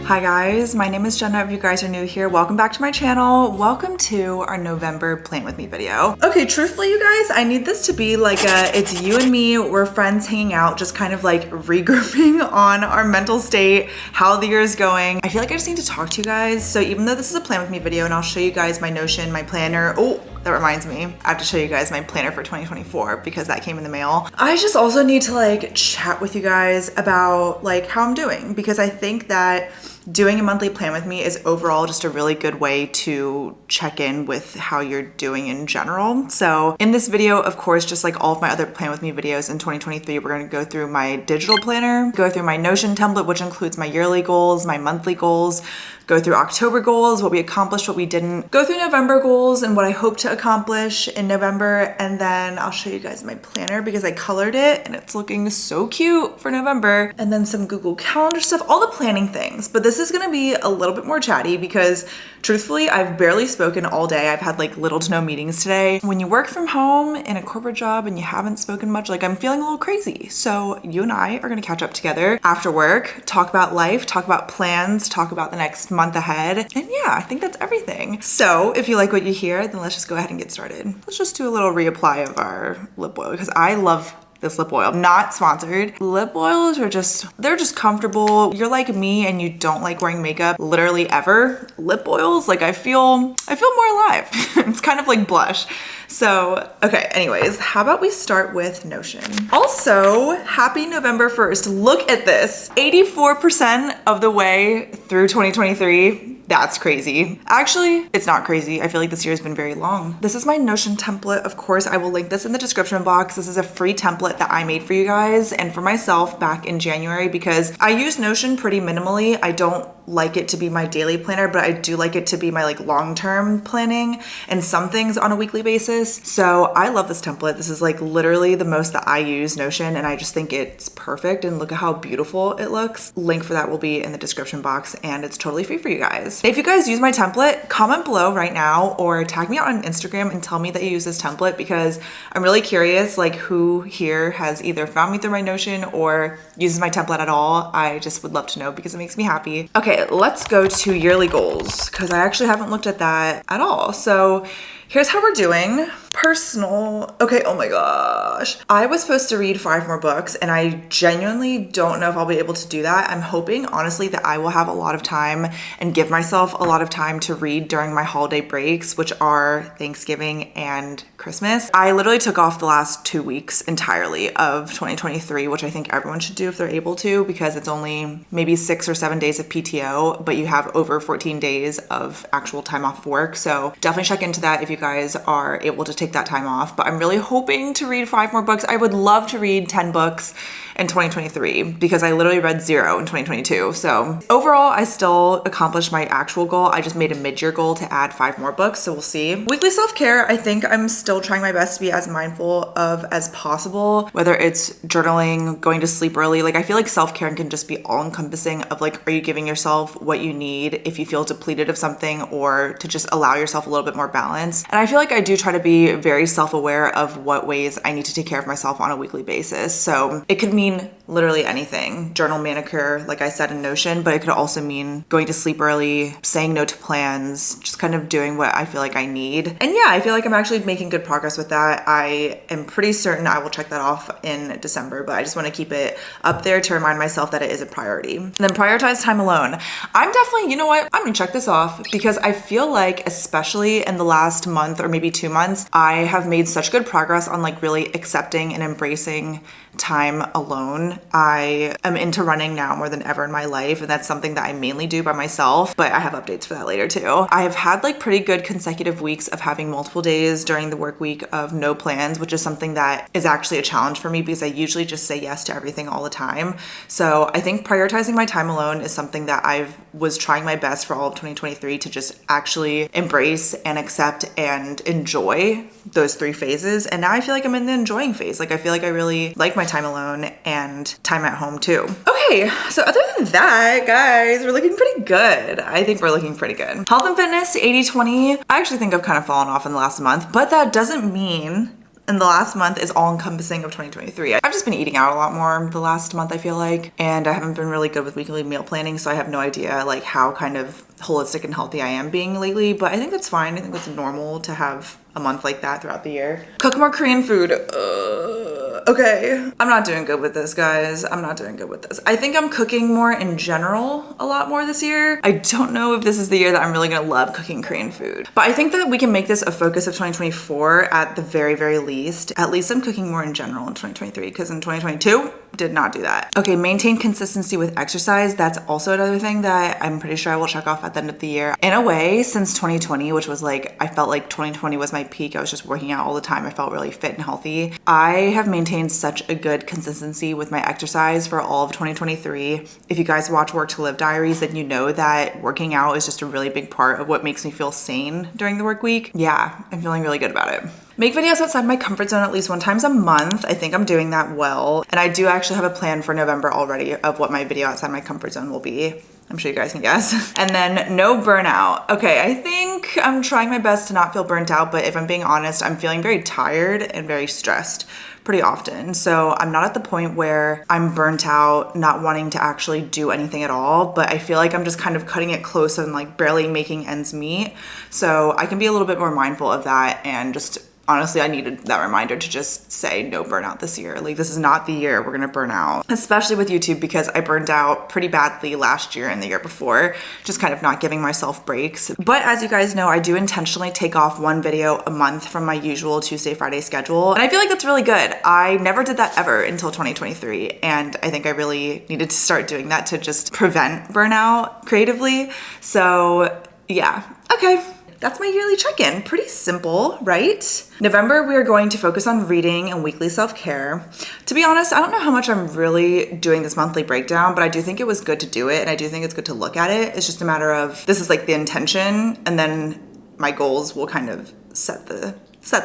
Hi guys, my name is Jenna. If you guys are new here, welcome back to my channel. Welcome to our November plan with me video. Okay, truthfully you guys, I need this to be like it's you and me, we're friends hanging out, just kind of like regrouping on our mental state, how the year is going. I feel like I just need to talk to you guys. So even though this is a plan with me video and I'll show you guys my Notion, my planner. Oh, that reminds me, I have to show you guys my planner for 2024 because that came in the mail. I just also need to like chat with you guys about like how I'm doing, because I think that doing a monthly plan with me is overall just a really good way to check in with how you're doing in general. So in this video, of course, just like all of my other plan with me videos in 2023, we're gonna go through my digital planner, go through my Notion template, which includes my yearly goals, my monthly goals, go through October goals, what we accomplished, what we didn't, go through November goals and what I hope to accomplish in November. And then I'll show you guys my planner because I colored it and it's looking so cute for November. And then some Google Calendar stuff, all the planning things. But this is gonna be a little bit more chatty because truthfully, I've barely spoken all day. I've had like little to no meetings today. When you work from home in a corporate job and you haven't spoken much, like I'm feeling a little crazy. So you and I are gonna catch up together after work, talk about life, talk about plans, talk about the next month ahead. And yeah, I think that's everything. So if you like what you hear, then let's just go ahead and get started. Let's just do a little reapply of our lip oil because I love this lip oil. Not sponsored. Lip oils are they're just comfortable. You're like me and you don't like wearing makeup literally ever. Lip oils, like I feel more alive. It's kind of like blush. So, okay, anyways, how about we start with Notion? Also, happy November 1st. Look at this. 84% of the way through 2023. That's crazy. Actually, it's not crazy. I feel like this year has been very long. This is my Notion template. Of course, I will link this in the description box. This is a free template that I made for you guys and for myself back in January because I use Notion pretty minimally. I don't like it to be my daily planner, but I do like it to be my like long-term planning and some things on a weekly basis. So I love this template. This is like literally the most that I use Notion and I just think it's perfect and look at how beautiful it looks. Link for that will be in the description box and it's totally free for you guys. If you guys use my template, comment below right now or tag me out on Instagram and tell me that you use this template because I'm really curious like who here has either found me through my Notion or uses my template at all. I just would love to know because it makes me happy. Okay, let's go to yearly goals because I actually haven't looked at that at all. So here's how we're doing. Personal, okay, oh my gosh. I was supposed to read 5 more books and I genuinely don't know if I'll be able to do that. I'm hoping honestly that I will have a lot of time and give myself a lot of time to read during my holiday breaks, which are Thanksgiving and Christmas. I literally took off the last 2 weeks entirely of 2023, which I think everyone should do if they're able to because it's only maybe 6 or 7 days of PTO, but you have over 14 days of actual time off work. So definitely check into that if you guys are able to take that time off, but I'm really hoping to read 5 more books. I would love to read 10 books in 2023 because I literally read 0 in 2022. So overall, I still accomplished my actual goal. I just made a mid-year goal to add 5 more books. So we'll see. Weekly self-care, I think I'm still trying my best to be as mindful of as possible, whether it's journaling, going to sleep early. Like I feel like self-care can just be all encompassing of like, are you giving yourself what you need if you feel depleted of something or to just allow yourself a little bit more balance. And I feel like I do try to be very self-aware of what ways I need to take care of myself on a weekly basis. So it could mean literally anything. Journal, manicure, like I said in Notion, but it could also mean going to sleep early, saying no to plans, just kind of doing what I feel like I need. And yeah, I feel like I'm actually making good progress with that. I am pretty certain I will check that off in December, but I just want to keep it up there to remind myself that it is a priority. And then prioritize time alone. I'm definitely, you know what? I'm gonna check this off because I feel like, especially in the last month or maybe 2 months, I have made such good progress on like really accepting and embracing time alone. I am into running now more than ever in my life, and that's something that I mainly do by myself, but I have updates for that later too. I have had like pretty good consecutive weeks of having multiple days during the work week of no plans, which is something that is actually a challenge for me because I usually just say yes to everything all the time. So I think prioritizing my time alone is something that I was trying my best for all of 2023 to just actually embrace and accept and enjoy those 3 phases. And now I feel like I'm in the enjoying phase. Like I feel like I really like my time alone and time at home too. Okay, so other than that, guys, we're looking pretty good. I think we're looking pretty good. Health and fitness, 80-20. I actually think I've kind of fallen off in the last month, but that doesn't mean And the last month is all encompassing of 2023. I've just been eating out a lot more the last month, I feel like, and I haven't been really good with weekly meal planning, so I have no idea like how kind of holistic and healthy I am being lately, but I think that's fine. I think it's normal to have a month like that throughout the year. Cook more Korean food. Okay. I'm not doing good with this, guys. I'm not doing good with this. I think I'm cooking more in general a lot more this year. I don't know if this is the year that I'm really gonna love cooking Korean food, but I think that we can make this a focus of 2024 at the very, very least. At least I'm cooking more in general in 2023, because in 2022, did not do that. Okay, maintain consistency with exercise. That's also another thing that I'm pretty sure I will check off at the end of the year. In a way, since 2020, which was like, I felt like 2020 was my peak. I was just working out all the time. I felt really fit and healthy. I have maintained such a good consistency with my exercise for all of 2023. If you guys watch Work to Live diaries, then you know that working out is just a really big part of what makes me feel sane during the work week. Yeah, I'm feeling really good about it. Make videos outside my comfort zone at least 1 time a month. I think I'm doing that well. And I do actually have a plan for November already of what my video outside my comfort zone will be. I'm sure you guys can guess. And then no burnout. Okay, I think I'm trying my best to not feel burnt out, but if I'm being honest, I'm feeling very tired and very stressed pretty often. So I'm not at the point where I'm burnt out, not wanting to actually do anything at all, but I feel like I'm just kind of cutting it close and like barely making ends meet. So I can be a little bit more mindful of that, and just honestly, I needed that reminder to just say no burnout this year. Like, this is not the year we're gonna burn out, especially with YouTube, because I burned out pretty badly last year and the year before, just kind of not giving myself breaks. But as you guys know, I do intentionally take off 1 video a month from my usual Tuesday, Friday schedule. And I feel like that's really good. I never did that ever until 2023. And I think I really needed to start doing that to just prevent burnout creatively. So yeah, okay. That's my yearly check-in. Pretty simple, right? November, we are going to focus on reading and weekly self-care. To be honest, I don't know how much I'm really doing this monthly breakdown, but I do think it was good to do it, and I do think it's good to look at it. It's just a matter of, this is like the intention, and then my goals will kind of set the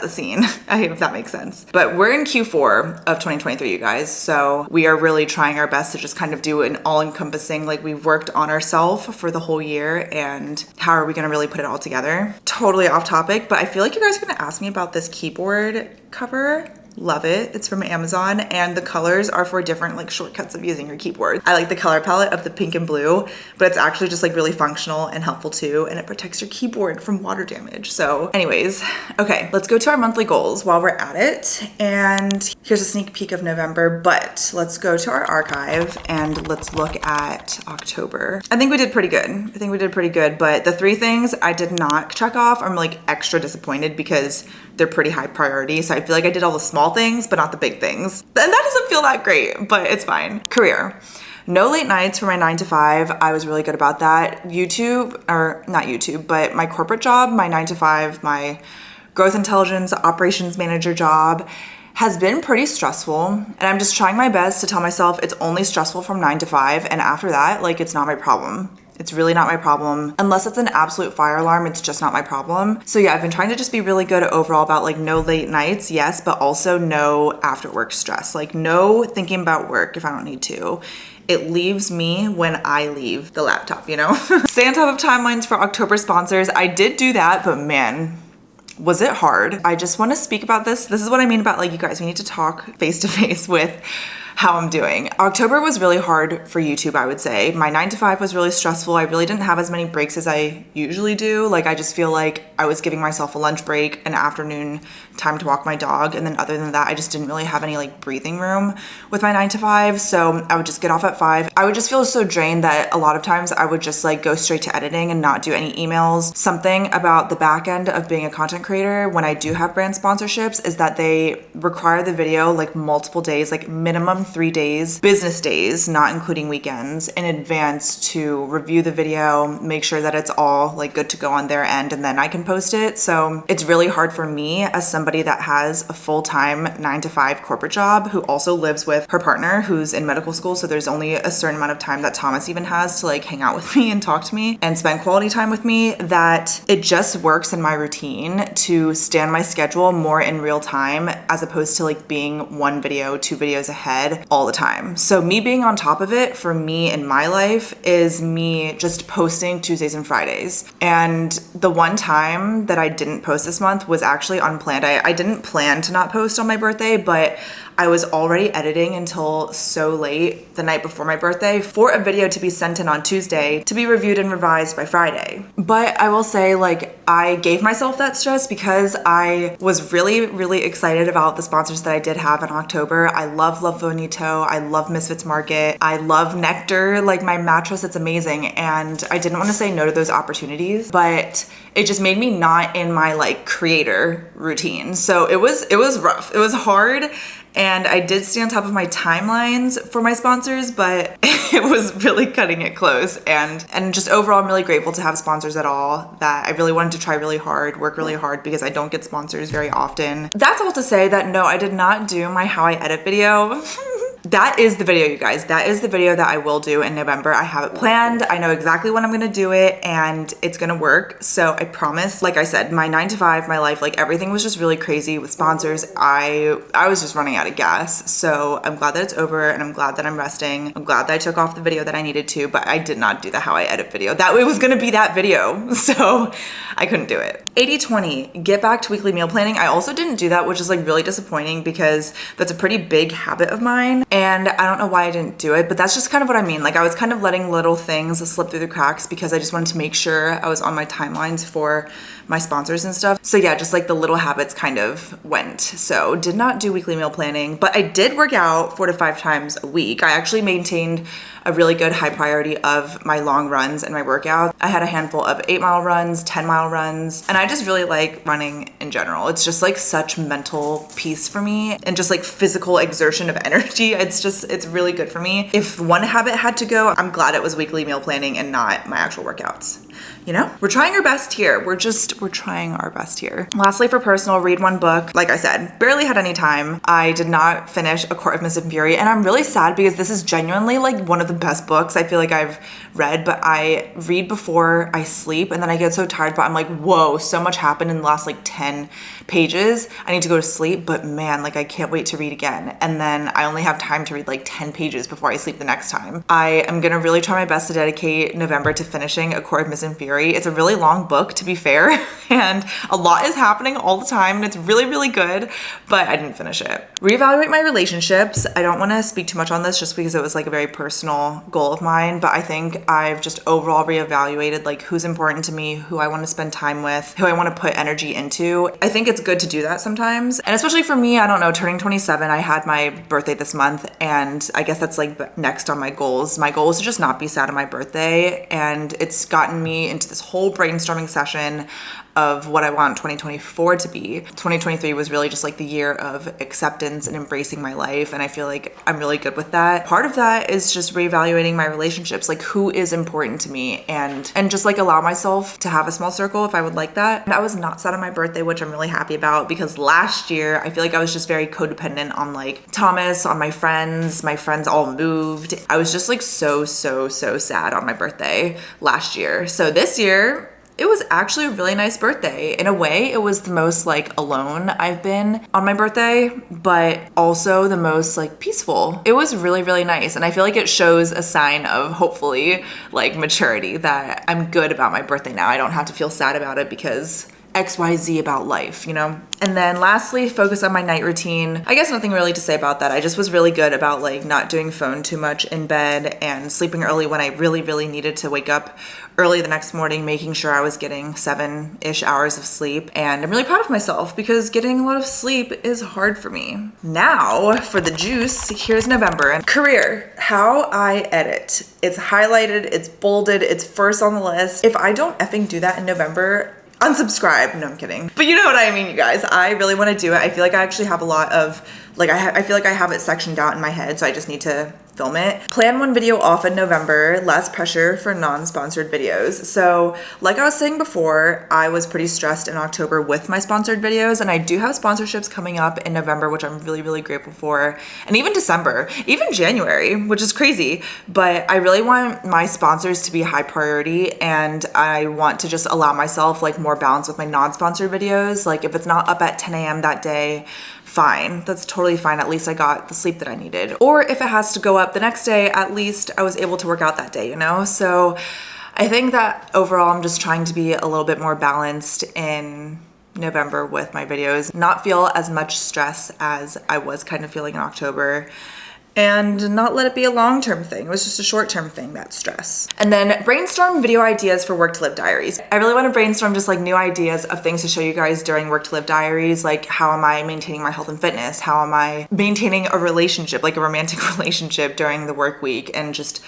scene. I hope that makes sense. But we're in Q4 of 2023, you guys. So we are really trying our best to just kind of do an all-encompassing, like, we've worked on ourselves for the whole year, and how are we gonna really put it all together? Totally off topic, but I feel like you guys are gonna ask me about this keyboard cover. Love it. It's from Amazon, and the colors are for different like shortcuts of using your keyboard. I like the color palette of the pink and blue, but it's actually just like really functional and helpful too, and it protects your keyboard from water damage. So anyways, okay, let's go to our monthly goals while we're at it. And here's a sneak peek of November, but let's go to our archive and let's look at October. I think we did pretty good. But the 3 things I did not check off, I'm like extra disappointed because they're pretty high priority. So I feel like I did all the small things, but not the big things. And that doesn't feel that great, but it's fine. Career. No late nights for my 9 to 5. I was really good about that. YouTube, or not YouTube, but my corporate job, my 9 to 5, my growth intelligence operations manager job has been pretty stressful. And I'm just trying my best to tell myself it's only stressful from 9 to 5. And after that, like, it's not my problem. It's really not my problem. Unless it's an absolute fire alarm, it's just not my problem. So yeah, I've been trying to just be really good overall about like no late nights, yes, but also no after work stress. Like no thinking about work if I don't need to. It leaves me when I leave the laptop, you know? Stay on top of timelines for October sponsors. I did do that, but man, was it hard. I just want to speak about this. This is what I mean about like, you guys, we need to talk face to face with how I'm doing. October was really hard for YouTube, I would say. My 9 to 5 was really stressful. I really didn't have as many breaks as I usually do. Like, I just feel like I was giving myself a lunch break, an afternoon time to walk my dog. And then other than that, I just didn't really have any like breathing room with my 9 to 5. So I would just get off at 5. I would just feel so drained that a lot of times I would just like go straight to editing and not do any emails. Something about the back end of being a content creator when I do have brand sponsorships is that they require the video like multiple days, like minimum 3 days, business days, not including weekends, in advance to review the video, make sure that it's all like good to go on their end, and then I can post it. So it's really hard for me as somebody that has a full-time 9 to 5 corporate job who also lives with her partner who's in medical school. So there's only a certain amount of time that Thomas even has to like hang out with me and talk to me and spend quality time with me, that it just works in my routine to stay on my schedule more in real time as opposed to like being 1 video, 2 videos ahead bed all the time. So me being on top of it for me in my life is me just posting Tuesdays and Fridays. And the one time that I didn't post this month was actually unplanned. I didn't plan to not post on my birthday, but I was already editing until so late the night before my birthday for a video to be sent in on Tuesday to be reviewed and revised by Friday. But I will say, like, I gave myself that stress because I was really, really excited about the sponsors that I did have in October. I love Bonito. I love Misfits Market. I love Nectar, like my mattress, it's amazing. And I didn't want to say no to those opportunities, but it just made me not in my like creator routine. So it was rough. It was hard. And I did stay on top of my timelines for my sponsors, but it was really cutting it close. And just overall, I'm really grateful to have sponsors at all, that I really wanted to try really hard, work really hard, because I don't get sponsors very often. That's all to say that no, I did not do my how I edit video. That is the video, you guys. That is the video that I will do in November. I have it planned. I know exactly when I'm gonna do it and it's gonna work. So I promise, like I said, my 9 to 5, my life, like everything was just really crazy with sponsors. I was just running out of gas. So I'm glad that it's over and I'm glad that I'm resting. I'm glad that I took off the video that I needed to, but I did not do the how I edit video. That it was gonna be that video. So I couldn't do it. 80-20, get back to weekly meal planning. I also didn't do that, which is like really disappointing because that's a pretty big habit of mine. And I don't know why I didn't do it, but that's just kind of what I mean. Like I was kind of letting little things slip through the cracks because I just wanted to make sure I was on my timelines for my sponsors and stuff. So yeah, just like the little habits kind of went. So did not do weekly meal planning, but I did work out 4 to 5 times a week. I actually maintained a really good high priority of my long runs and my workout. I had a handful of 8-mile runs, 10-mile runs, and I just really like running in general. It's just like such mental peace for me and just like physical exertion of energy. It's really good for me. If one habit had to go, I'm glad it was weekly meal planning and not my actual workouts. You know, we're trying our best here. We're trying our best here. Lastly, for personal, read one book. Like I said, barely had any time. I did not finish A Court of Mist and Fury, and I'm really sad because this is genuinely like one of the best books I feel like I've read, but I read before I sleep and then I get so tired, but I'm like, whoa, so much happened in the last like 10 pages. I need to go to sleep, but man, like I can't wait to read again. And then I only have time to read like 10 pages before I sleep the next time. I am gonna really try my best to dedicate November to finishing A Court of Mist and Fury. It's a really long book, to be fair, and a lot is happening all the time and it's really, really good, but I didn't finish it. Reevaluate my relationships. I don't want to speak too much on this just because it was like a very personal goal of mine, but I think I've just overall reevaluated like who's important to me, who I want to spend time with, who I want to put energy into. I think it's good to do that sometimes. And especially for me, I don't know, turning 27, I had my birthday this month, and I guess that's like next on my goals. My goal is to just not be sad on my birthday, and it's gotten me into this whole brainstorming session of what I want 2024 to be. 2023 was really just like the year of acceptance and embracing my life, and I feel like I'm really good with that. Part of that is just reevaluating my relationships, like who is important to me, and just like allow myself to have a small circle if I would like that. And I was not sad on my birthday, which I'm really happy about, because last year I feel like I was just very codependent on like Thomas, on my friends all moved. I was just like so sad on my birthday last year. So this year, it was actually a really nice birthday. In a way, it was the most like alone I've been on my birthday, but also the most like peaceful. It was really, really nice. And I feel like it shows a sign of hopefully like maturity that I'm good about my birthday now. I don't have to feel sad about it because XYZ about life, you know? And then lastly, focus on my night routine. I guess nothing really to say about that. I just was really good about like not doing phone too much in bed and sleeping early when I really, really needed to wake up early the next morning, making sure I was getting 7-ish hours of sleep. And I'm really proud of myself because getting a lot of sleep is hard for me. Now for the juice, here's November. And career, how I edit. It's highlighted, it's bolded, it's first on the list. If I don't effing do that in November, unsubscribe. No, I'm kidding. But you know what I mean, you guys. I really want to do it. I feel like I actually have a lot of, like, I feel like I have it sectioned out in my head, so I just need to film it. Plan one video off in November, less pressure for non-sponsored videos. So like I was saying before, I was pretty stressed in October with my sponsored videos, and I do have sponsorships coming up in November, which I'm really, really grateful for. And even December, even January, which is crazy, but I really want my sponsors to be a high priority, and I want to just allow myself like more balance with my non-sponsored videos. Like if it's not up at 10 a.m. that day, fine. That's totally fine. At least I got the sleep that I needed. Or if it has to go up the next day, at least I was able to work out that day, you know? So I think that overall I'm just trying to be a little bit more balanced in November with my videos, not feel as much stress as I was kind of feeling in October, and not let it be a long-term thing. It was just a short-term thing, that stress. And then brainstorm video ideas for work to live diaries. I really want to brainstorm just like new ideas of things to show you guys during work to live diaries. Like, how am I maintaining my health and fitness? How am I maintaining a relationship, like a romantic relationship during the work week, and just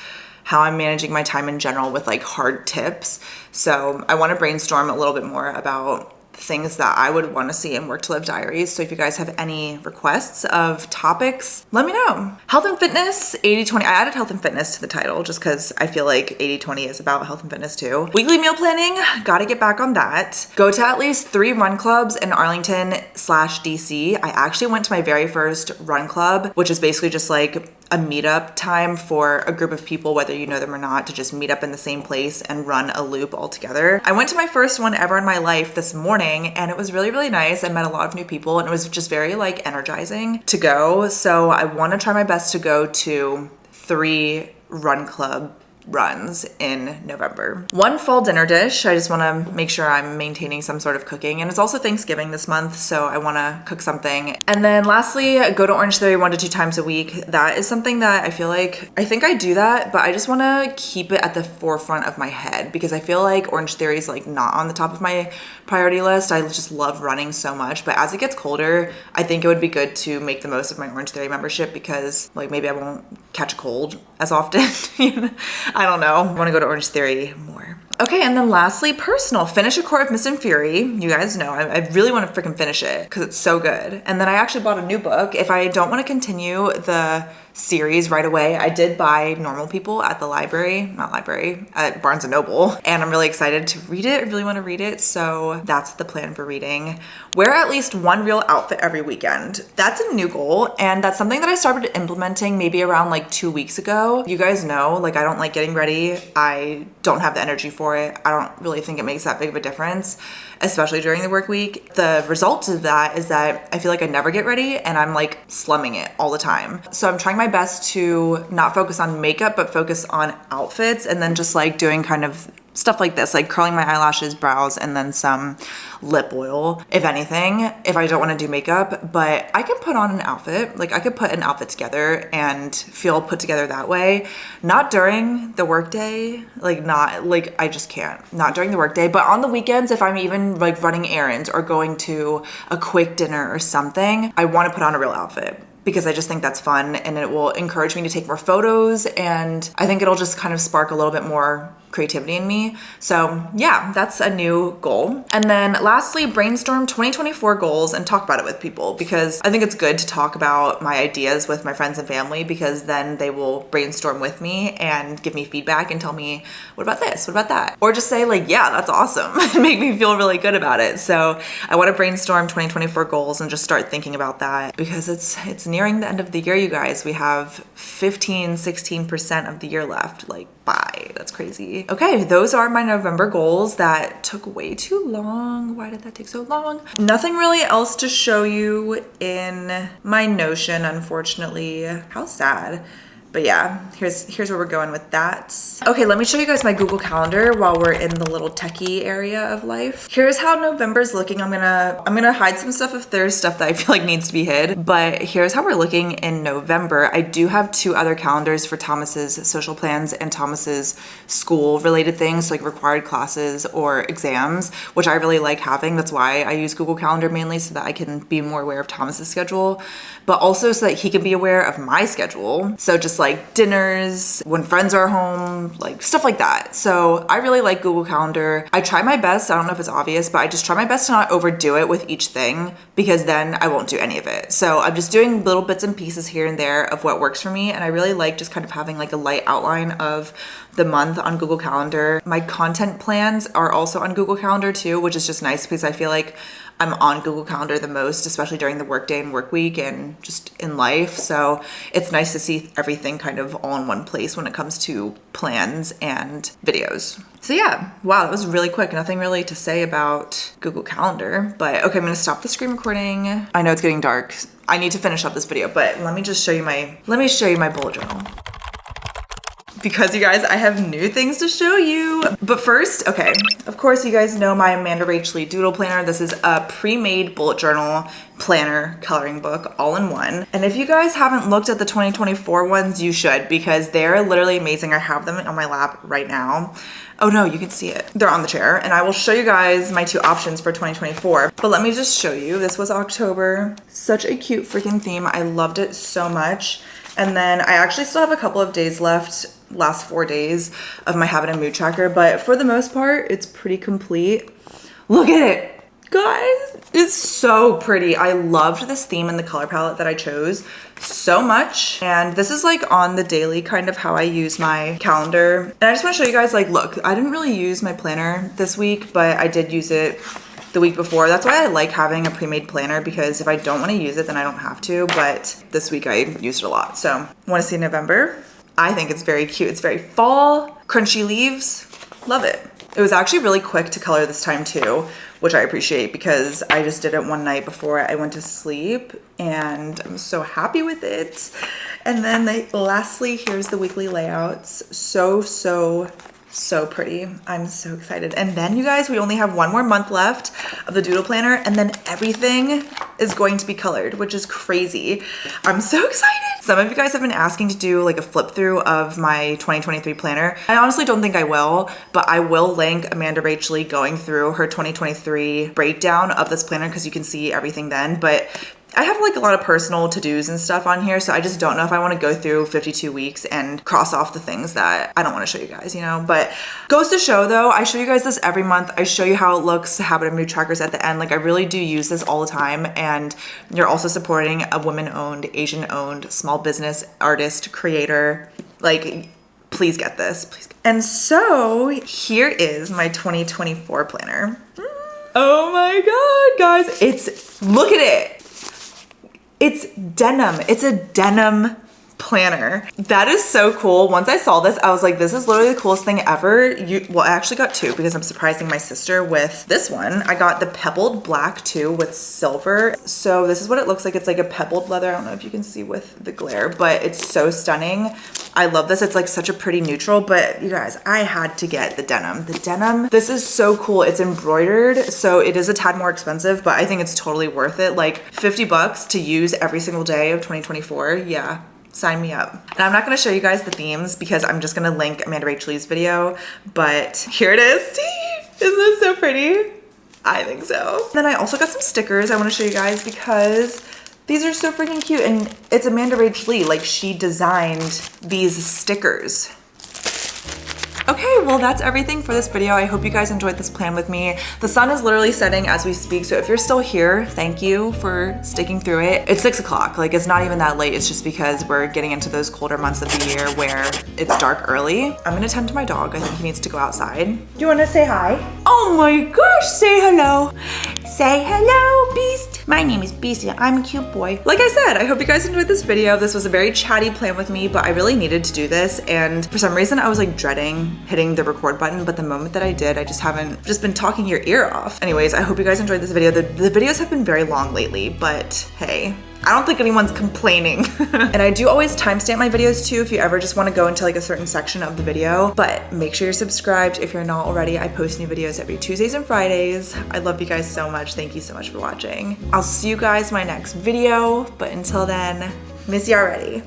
how I'm managing my time in general with like hard tips. So I want to brainstorm a little bit more about things that I would want to see in work to live diaries. So if you guys have any requests of topics, let me know. Health and fitness, 80/20. I added health and fitness to the title just because I feel like 80/20 is about health and fitness too. Weekly meal planning, gotta get back on that. Go to at least 3 run clubs in Arlington/DC. I actually went to my very first run club, which is basically just like a meetup time for a group of people, whether you know them or not, to just meet up in the same place and run a loop all together. I went to my first one ever in my life this morning, and it was really, really nice. I met a lot of new people, and it was just very like energizing to go. So I want to try my best to go to 3 run club runs in November. 1 fall dinner dish. I just want to make sure I'm maintaining some sort of cooking, and it's also Thanksgiving this month, so I want to cook something. And then lastly, go to Orange Theory 1 to 2 times a week. That is something that I feel like, I think I do that, but I just want to keep it at the forefront of my head, because I feel like Orange Theory is like not on the top of my priority list. I just love running so much, but as it gets colder, I think it would be good to make the most of my Orange Theory membership, because like maybe I won't catch a cold as often. I don't know. I want to go to Orange Theory more. Okay, and then lastly, personal. Finish A Court of Mist and Fury. You guys know, I really want to freaking finish it because it's so good. And then I actually bought a new book. If I don't want to continue the series right away, I did buy Normal People at the at Barnes & Noble. And I'm really excited to read it. I really want to read it. So that's the plan for reading. Wear at least 1 real outfit every weekend. That's a new goal. And that's something that I started implementing maybe around like 2 weeks ago. You guys know, like, I don't like getting ready. I don't have the energy for it. I don't really think it makes that big of a difference, especially during the work week. The result of that is that I feel like I never get ready, and I'm like slumming it all the time. So I'm trying my best to not focus on makeup, but focus on outfits, and then just like doing kind of stuff like this, like curling my eyelashes, brows, and then some lip oil, if anything, if I don't want to do makeup. But I can put on an outfit. Like, I could put an outfit together and feel put together that way. Not during the workday, I just can't. Not during the workday, but on the weekends, if I'm even like running errands or going to a quick dinner or something, I want to put on a real outfit, because I just think that's fun, and it will encourage me to take more photos, and I think it'll just kind of spark a little bit more creativity in me. So yeah, that's a new goal. And then lastly, brainstorm 2024 goals and talk about it with people, because I think it's good to talk about my ideas with my friends and family, because then they will brainstorm with me and give me feedback and tell me, what about this? What about that? Or just say like, yeah, that's awesome. Make me feel really good about it. So I want to brainstorm 2024 goals and just start thinking about that, because it's nearing the end of the year, you guys. We have 16% of the year left. Like, bye. That's crazy. Okay, those are my November goals. That took way too long. Why did that take so long? Nothing really else to show you in my Notion, unfortunately. How sad. But yeah, here's where we're going with that. Okay, let me show you guys my Google Calendar while we're in the little techie area of life. Here's how November's looking. I'm gonna hide some stuff if there's stuff that I feel like needs to be hid. But here's how we're looking in November. I do have 2 other calendars for Thomas's social plans and Thomas's school related things, like required classes or exams, which I really like having. That's why I use Google Calendar mainly, so that I can be more aware of Thomas's schedule, but also so that he can be aware of my schedule. So just like dinners, when friends are home, like stuff like that. So I really like Google Calendar. I try my best, I don't know if it's obvious, but I just try my best to not overdo it with each thing, because then I won't do any of it. So I'm just doing little bits and pieces here and there of what works for me. And I really like just kind of having like a light outline of the month on Google Calendar. My content plans are also on Google Calendar too, which is just nice, because I feel like I'm on Google Calendar the most, especially during the workday and work week and just in life. So it's nice to see everything kind of all in one place when it comes to plans and videos. So yeah, wow, that was really quick. Nothing really to say about Google Calendar, but okay, I'm gonna stop the screen recording. I know it's getting dark. I need to finish up this video, but let me just show you my bullet journal. Because you guys, I have new things to show you. But first, okay, of course you guys know my Amanda Rachel Doodle planner. This is a pre-made bullet journal planner coloring book all in one. And if you guys haven't looked at the 2024 ones, you should, because they're literally amazing. I have them on my lap right now. Oh no, you can see it. They're on the chair, and I will show you guys my two options for 2024. But let me just show you. This was October. Such a cute freaking theme. I loved it so much. And then I actually still have a couple of days left, last 4 days of my habit and mood tracker, but for the most part, it's pretty complete. Look at it, guys. It's so pretty. I loved this theme and the color palette that I chose so much. And this is like on the daily kind of how I use my calendar. And I just want to show you guys, like, look, I didn't really use my planner this week, but I did use it the week before. That's why I like having a pre-made planner, because if I don't want to use it, then I don't have to. But this week I used it a lot. So want to see November? I think it's very cute. It's very fall, crunchy leaves. Love it. It was actually really quick to color this time too, which I appreciate, because I just did it one night before I went to sleep and I'm so happy with it. And then lastly, here's the weekly layouts. So pretty. I'm so excited. And then you guys, we only have one more month left of the Doodle planner, and then everything is going to be colored, which is crazy. I'm so excited. Some of you guys have been asking to do like a flip through of my 2023 planner. I honestly don't think I will, but I will link Amanda Rachel going through her 2023 breakdown of this planner, because you can see everything then. But I have like a lot of personal to-dos and stuff on here, so I just don't know if I want to go through 52 weeks and cross off the things that I don't want to show you guys, you know? But goes to show though, I show you guys this every month. I show you how it looks, the habit and mood trackers at the end. Like, I really do use this all the time, and you're also supporting a woman-owned, Asian-owned small business artist, creator. Like, please get this, please. And so here is my 2024 planner. Oh my God, guys, look at it. It's denim. It's a denim planner. That is so cool. Once I saw this, I was like, this is literally the coolest thing ever. Well, I actually got two, because I'm surprising my sister with this one. I got the pebbled black too with silver. So this is what it looks like. It's like a pebbled leather. I don't know if you can see with the glare, but it's so stunning. I love this. It's like such a pretty neutral, but you guys, I had to get the denim. The denim, this is so cool. It's embroidered, so it is a tad more expensive, but I think it's totally worth it. Like 50 bucks to use every single day of 2024. Yeah. Sign me up. And I'm not gonna show you guys the themes, because I'm just gonna link Amanda Rachel's video, but here it is. Isn't this so pretty? I think so. Then I also got some stickers I wanna show you guys, because these are so freaking cute, and it's Amanda Rachel. Like, she designed these stickers. Okay, well, that's everything for this video. I hope you guys enjoyed this plan with me. The sun is literally setting as we speak, so if you're still here, thank you for sticking through it. It's 6 o'clock, like, it's not even that late. It's just because we're getting into those colder months of the year where it's dark early. I'm gonna tend to my dog. I think he needs to go outside. Do you wanna say hi? Oh my gosh, say hello. Say hello, Beast. My name is Beast, and I'm a cute boy. Like I said, I hope you guys enjoyed this video. This was a very chatty plan with me, but I really needed to do this, and for some reason I was like dreading hitting the record button, but the moment that I did, I just been talking your ear off. Anyways, I hope you guys enjoyed this video. The videos have been very long lately, but hey, I don't think anyone's complaining. And I do always timestamp my videos too, if you ever just want to go into like a certain section of the video, but make sure you're subscribed if you're not already. I post new videos every Tuesdays and Fridays. I love you guys so much. Thank you so much for watching. I'll see you guys in my next video, but until then, miss you already,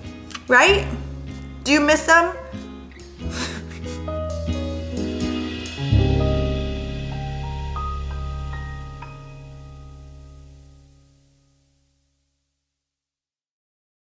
right? Do you miss them?